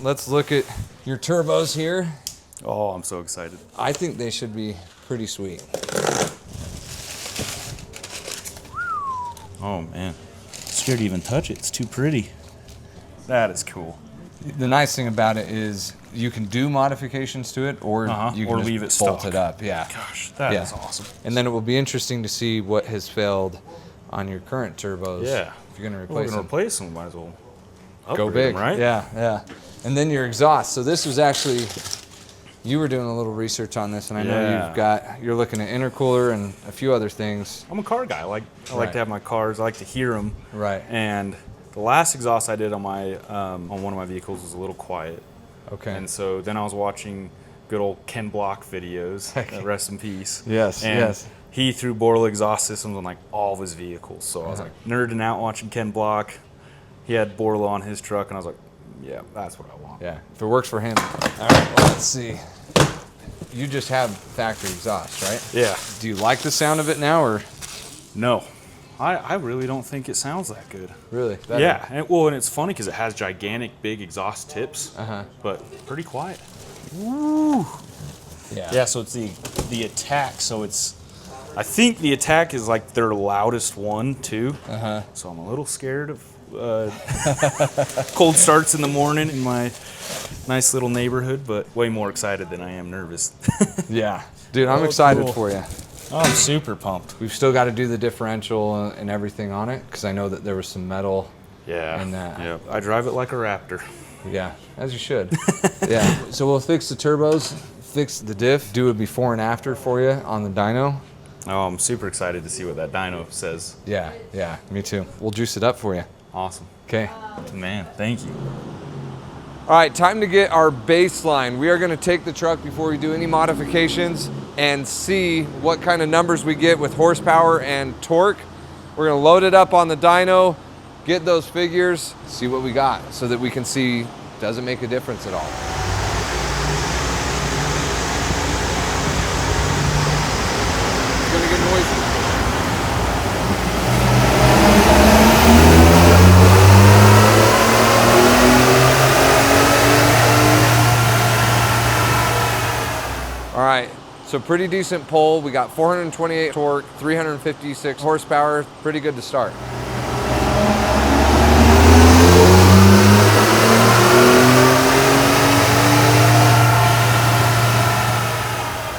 Let's look at your turbos here. Oh, I'm so excited. I think they should be pretty sweet. Oh man, scared to even touch it. It's too pretty. That is cool. The nice thing about it is you can do modifications to it, or you can leave just it bolt stock. it up. Yeah. Gosh, that is awesome. And then it will be interesting to see what has failed on your current turbos. Yeah. If you're going to We're replace gonna them. replace them. Might as well Go upgrade big, them, right? Yeah, yeah. And then your exhaust. So this was actually, you were doing a little research on this, and I know you're looking at intercooler and a few other things. I'm a car guy. I like to have my cars. I like to hear them. Right. And the last exhaust I did on my on one of my vehicles was a little quiet. Okay. And so then I was watching good old Ken Block videos. Rest in peace. Yes. And yes. he threw Borla exhaust systems on like all of his vehicles. So I was like nerding out watching Ken Block. He had Borla on his truck, and I was like, yeah, that's what I want. Yeah. If it works for him. All right. Well, let's see. You just have factory exhaust, right? Yeah. Do you like the sound of it now, or? No. I really don't think it sounds that good. Really? Better? Yeah. And it's funny because it has gigantic big exhaust tips, but pretty quiet. Woo. Yeah. Yeah, so it's the attack. So I think the attack is like their loudest one too. So I'm a little scared of cold starts in the morning in my nice little neighborhood, but way more excited than I am nervous. Yeah. Dude, I'm excited for you. Oh, I'm super pumped. We've still got to do the differential and everything on it, because I know that there was some metal. Yeah. in that. Yeah. I drive it like a Raptor. Yeah, as you should. Yeah. So we'll fix the turbos, fix the diff, do a before and after for you on the dyno. Oh, I'm super excited to see what that dyno says. Yeah, yeah, me too. We'll juice it up for you. Awesome. Okay. Man, thank you. All right, time to get our baseline. We are going to take the truck before we do any modifications and see what kind of numbers we get with horsepower and torque. We're going to load it up on the dyno, get those figures, see what we got, so that we can see, does it make a difference at all? It's going to get noisy. All right, so pretty decent pull. We got 428 torque, 356 horsepower, pretty good to start.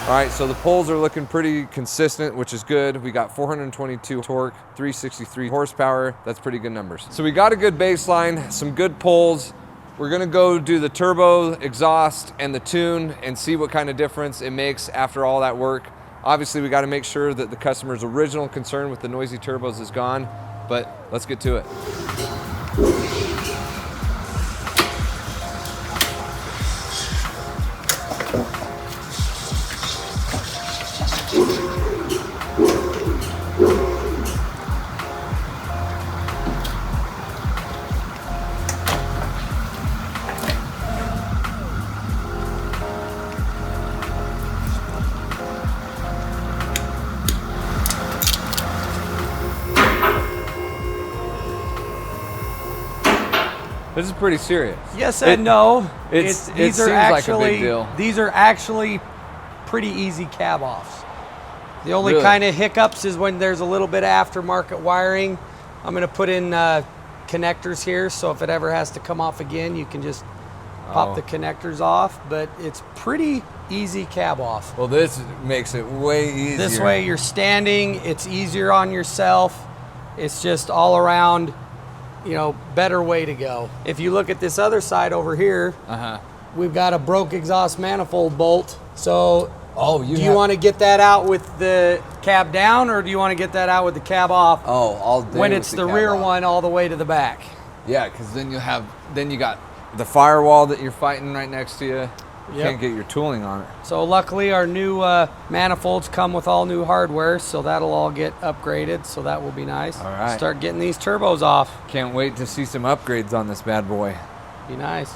All right, so the pulls are looking pretty consistent, which is good. We got 422 torque, 363 horsepower. That's pretty good numbers. So we got a good baseline, some good pulls. We're gonna go do the turbo, exhaust, and the tune and see what kind of difference it makes after all that work. Obviously, we gotta make sure that the customer's original concern with the noisy turbos is gone, but let's get to it. This is pretty serious. Yes and no. It seems like a big deal. These are actually pretty easy cab offs. The only Really? kind of hiccups is when there's a little bit of aftermarket wiring. I'm going to put in connectors here, so if it ever has to come off again, you can just pop the connectors off. But it's pretty easy cab off. Well, this makes it way easier. This way you're standing, it's easier on yourself. It's just all around, you know, better way to go. If you look at this other side over here, we've got a broke exhaust manifold bolt. So do you want to get that out with the cab down, or do you want to get that out with the cab off? Oh, all day when with it's the the cab rear off. one all the way to the back. Yeah, because then you got the firewall that you're fighting right next to you. You Yep. can't get your tooling on it. So luckily our new manifolds come with all new hardware, so that'll all get upgraded, so that will be nice. All right. Start getting these turbos off. Can't wait to see some upgrades on this bad boy. Be nice.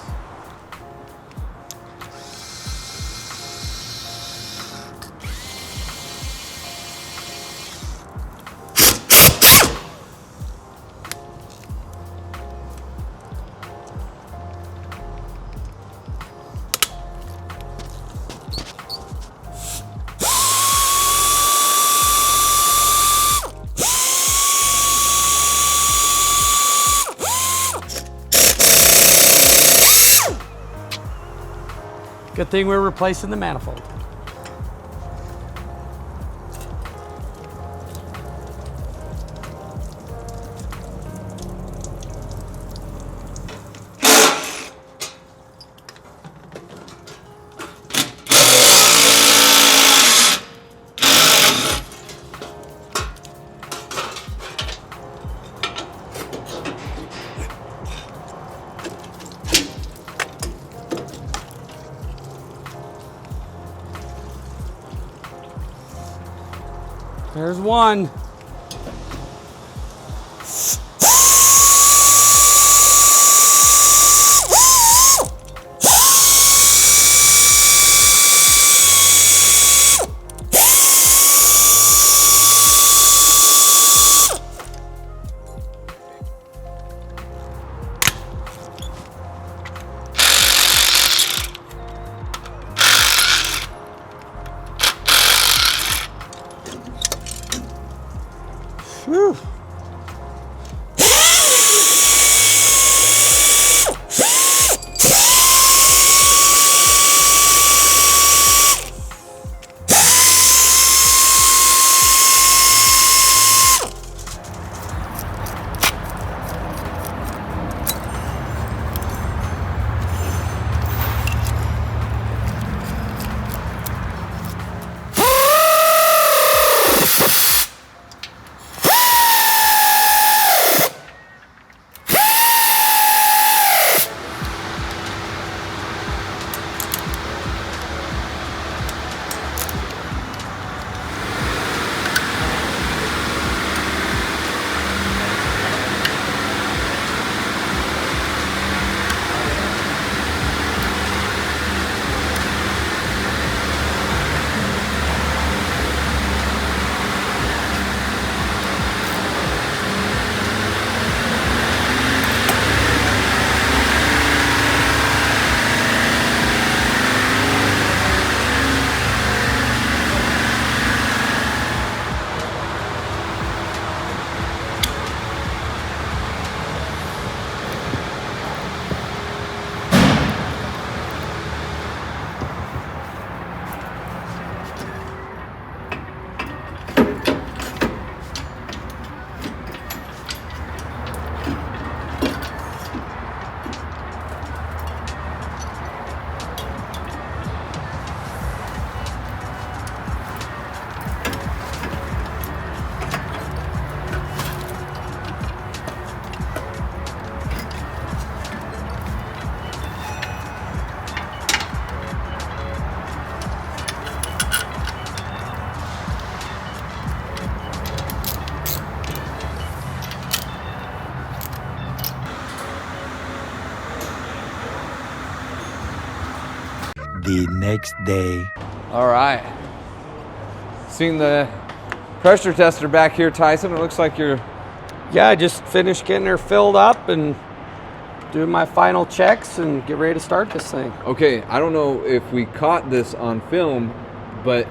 Good thing we're replacing the manifold. There's one. Whew. The next day. All right. Seen the pressure tester back here, Tyson. It looks like you're... Yeah, I just finished getting her filled up and doing my final checks and get ready to start this thing. Okay, I don't know if we caught this on film, but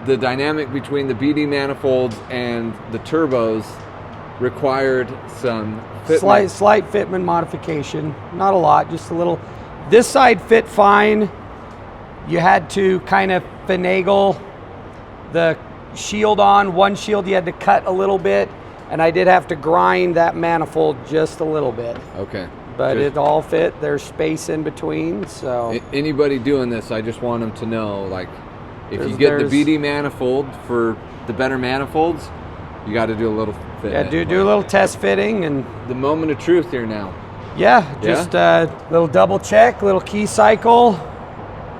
the dynamic between the BD manifolds and the turbos required some fitment. Slight fitment modification. Not a lot, just a little. This side fit fine. You had to kind of finagle the shield on. One shield you had to cut a little bit, and I did have to grind that manifold just a little bit. Okay. But Good. it all fit. There's space in between, so. Anybody doing this, I just want them to know, like, if you get the BD manifold for the better manifolds, you got to do a little fitment. Yeah, do a little test fitting and. The moment of truth here now. Yeah, just a little double check, little key cycle,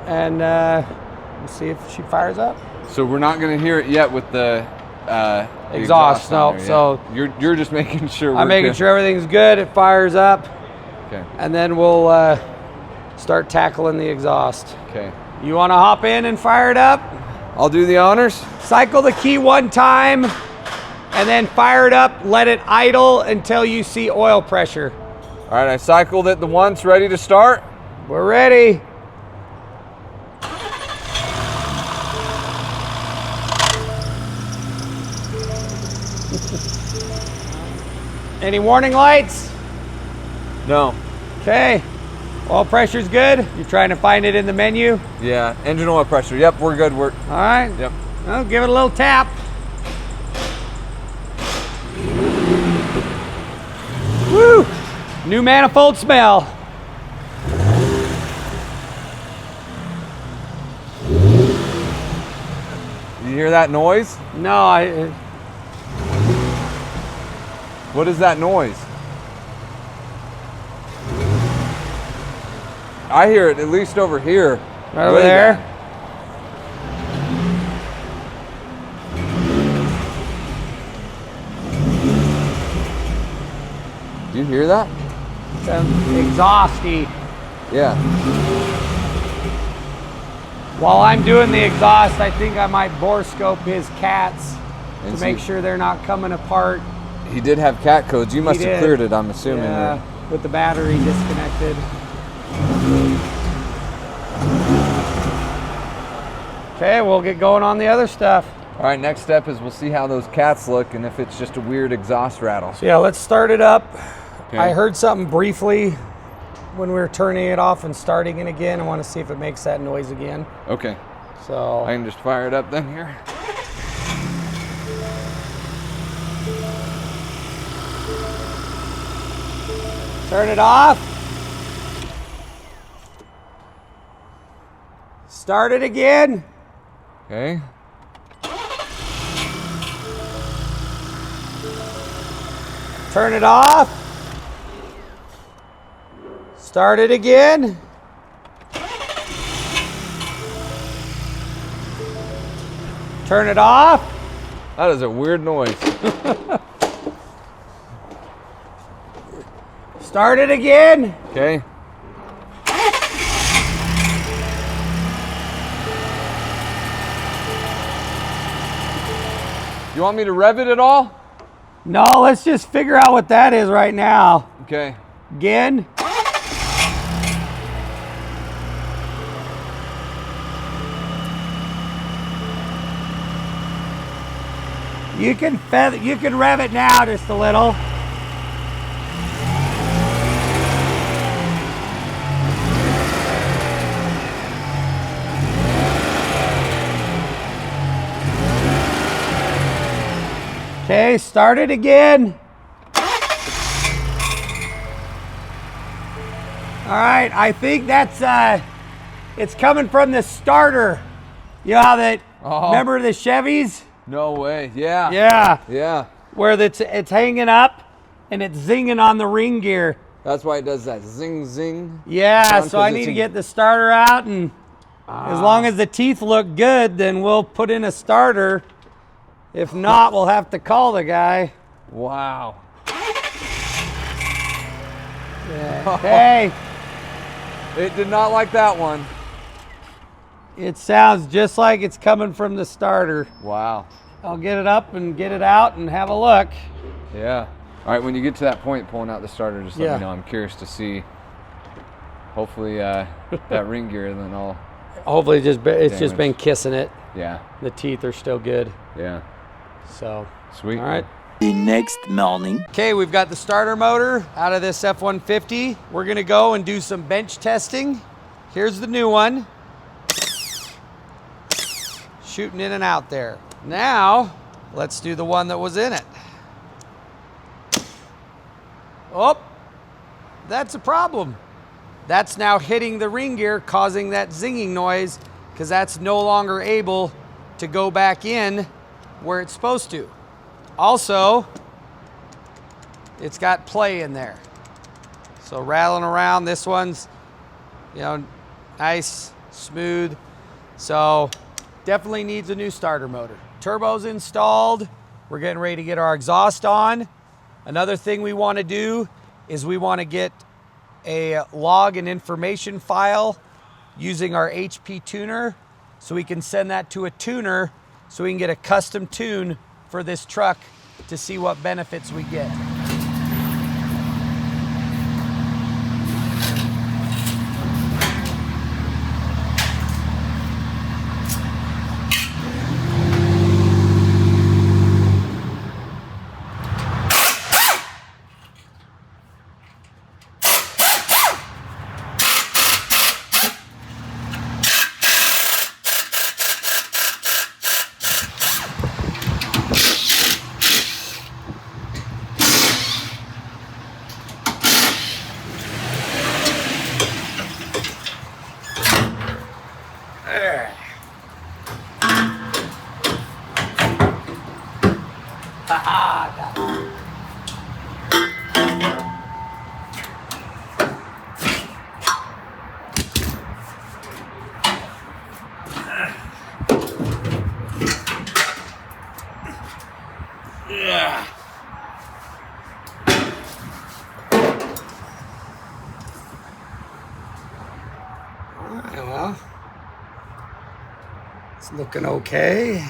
and we'll see if she fires up. So we're not going to hear it yet with the exhaust. No, on there, so you're just making sure. I'm making sure everything's good. It fires up. Okay. And then we'll start tackling the exhaust. Okay. You want to hop in and fire it up? I'll do the honors. Cycle the key one time, and then fire it up. Let it idle until you see oil pressure. All right, I cycled it the once, ready to start. We're ready. Any warning lights? No. Okay. Oil pressure's good. You're trying to find it in the menu. Yeah, engine oil pressure. Yep, we're good. We're All right. Yep. Well, give it a little tap. Woo! New manifold smell. You hear that noise? No, What is that noise? I hear it at least over here. right over Way there. back. Do you hear that? Sounds exhausty. Yeah. While I'm doing the exhaust, I think I might bore scope his cats And to make see- sure they're not coming apart. He did have cat codes. You must He have did. cleared it, I'm assuming. Yeah, with the battery disconnected. Okay, we'll get going on the other stuff. All right, next step is we'll see how those cats look and if it's just a weird exhaust rattle. So yeah, let's start it up. Okay. I heard something briefly when we were turning it off and starting it again. I want to see if it makes that noise again. Okay. So I can just fire it up then here. turn it off. Start it again. Okay. Turn it off. Start it again. Turn it off. That is a weird noise. Start it again. Okay. You want me to rev it at all? No, let's just figure out what that is right now. Okay. Again. You can rev it now just a little. Okay, start it again. All right, I think that's it's coming from the starter. You know how that? Oh. Remember the Chevys? No way. Yeah. Yeah, Yeah. where it's hanging up and it's zinging on the ring gear. That's why it does that zing zing. Yeah, sound, so I 'cause need it's to in- get the starter out, and as long as the teeth look good, then we'll put in a starter. If not, we'll have to call the guy. Wow. Okay, It did not like that one. it sounds just like it's coming from the starter. Wow. I'll get it up and get it out and have a look. Yeah. All right, when you get to that point pulling out the starter, just let Yeah. me know. I'm curious to see. Hopefully that ring gear, then I'll, Hopefully it's just Damage. been kissing it. yeah, The teeth are still good. yeah. So, Sweet. all right. The next morning. Okay, we've got the starter motor out of this F-150. We're gonna go and do some bench testing. Here's the new one. Shooting in and out there. Now, let's do the one that was in it. Oh, that's a problem. That's now hitting the ring gear, causing that zinging noise, because that's no longer able to go back in where it's supposed to. Also, it's got play in there. So rattling around, this one's, nice, smooth. So definitely needs a new starter motor. Turbo's installed. We're getting ready to get our exhaust on. Another thing we want to do is we want to get a log and information file using our HP tuner so we can send that to a tuner so we can get a custom tune for this truck to see what benefits we get. Well, it's looking okay.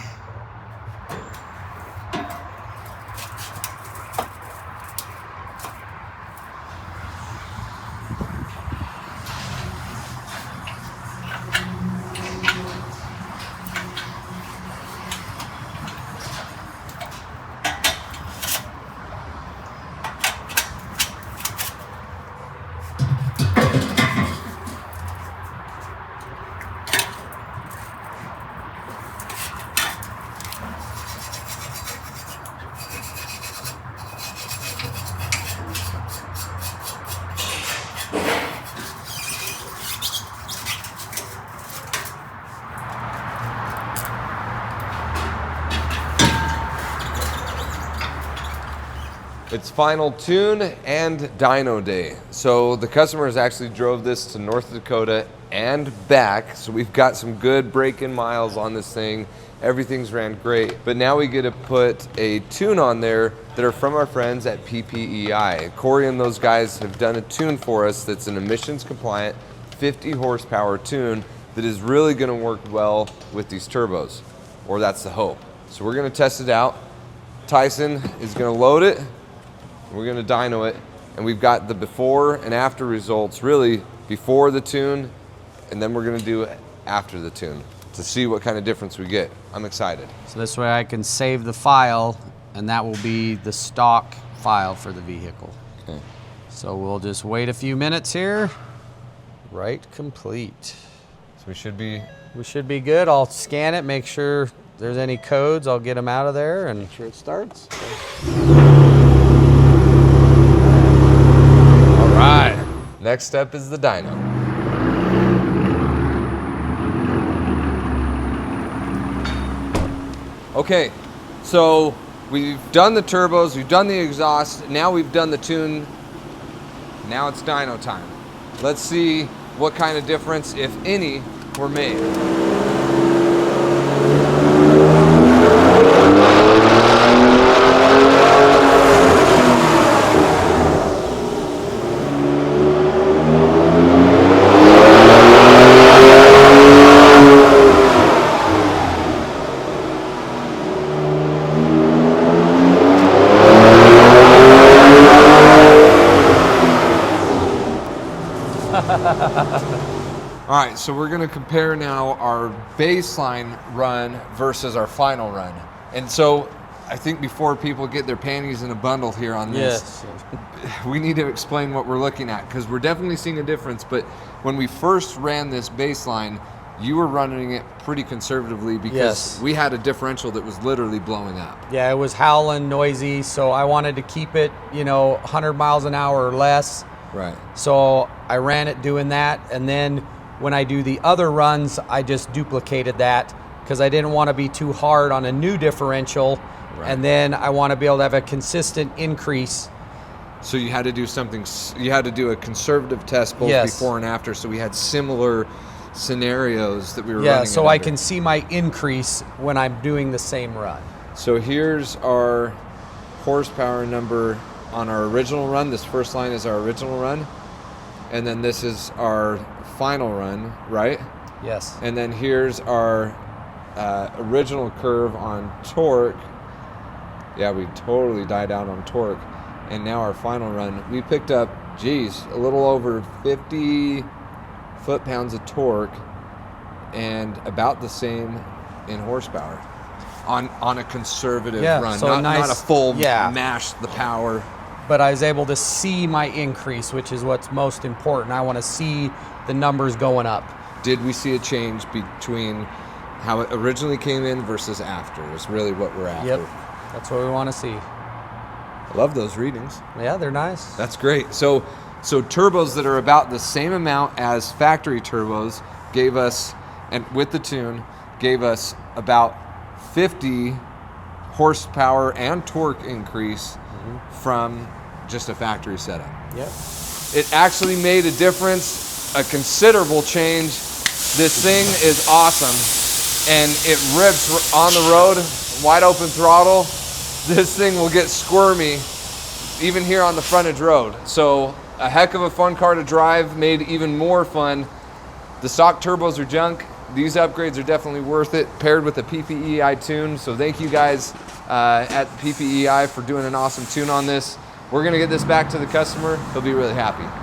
It's final tune and dyno day. So the customers actually drove this to North Dakota and back. So we've got some good break-in miles on this thing. Everything's ran great. But now we get to put a tune on there that are from our friends at PPEI. Corey and those guys have done a tune for us that's an emissions compliant 50 horsepower tune that is really gonna work well with these turbos, or that's the hope. So we're gonna test it out. Tyson is gonna load it. We're gonna dyno it, and we've got the before and after results, really before the tune, and then we're gonna do it after the tune to see what kind of difference we get. I'm excited. So this way I can save the file, and that will be the stock file for the vehicle. Okay. So we'll just wait a few minutes here. Write complete. So we should be. We should be good. I'll scan it, make sure there's any codes. I'll get them out of there and make sure it starts. All right. Next step is the dyno. Okay, so we've done the turbos, we've done the exhaust, now we've done the tune. Now it's dyno time. Let's see what kind of difference, if any, were made. All right, so we're gonna compare now our baseline run versus our final run. And so I think before people get their panties in a bundle here on this, we need to explain what we're looking at, because we're definitely seeing a difference. But when we first ran this baseline, you were running it pretty conservatively because we had a differential that was literally blowing up. Yeah, it was howling, noisy, so I wanted to keep it, 100 miles an hour or less. Right. So I ran it doing that, and then when I do the other runs, I just duplicated that because I didn't want to be too hard on a new differential, and then I want to be able to have a consistent increase. So you had to do something, you had to do a conservative test both before and after, so we had similar scenarios that we were running. Yeah, so I can see my increase when I'm doing the same run. So here's our horsepower number on our original run. This first line is our original run, and then this is our final run, right? Yes. And then here's our original curve on torque. Yeah, we totally died out on torque. And now our final run, we picked up, a little over 50 foot-pounds of torque and about the same in horsepower on a conservative run, so not a full mash the power. But I was able to see my increase, which is what's most important. I want to see the numbers going up. Did we see a change between how it originally came in versus after is really what we're after. Yep, that's what we want to see. I love those readings. Yeah, they're nice. That's great. So turbos that are about the same amount as factory turbos gave us and with the tune, gave us about 50 horsepower and torque increase from just a factory setup. Yep. It actually made a difference, a considerable change. This thing is awesome, and it rips on the road, wide open throttle. This thing will get squirmy even here on the frontage road. So a heck of a fun car to drive, made even more fun. The stock turbos are junk. These upgrades are definitely worth it, paired with a PPEI tune. So thank you guys at PPEI for doing an awesome tune on this. We're gonna get this back to the customer. He'll be really happy.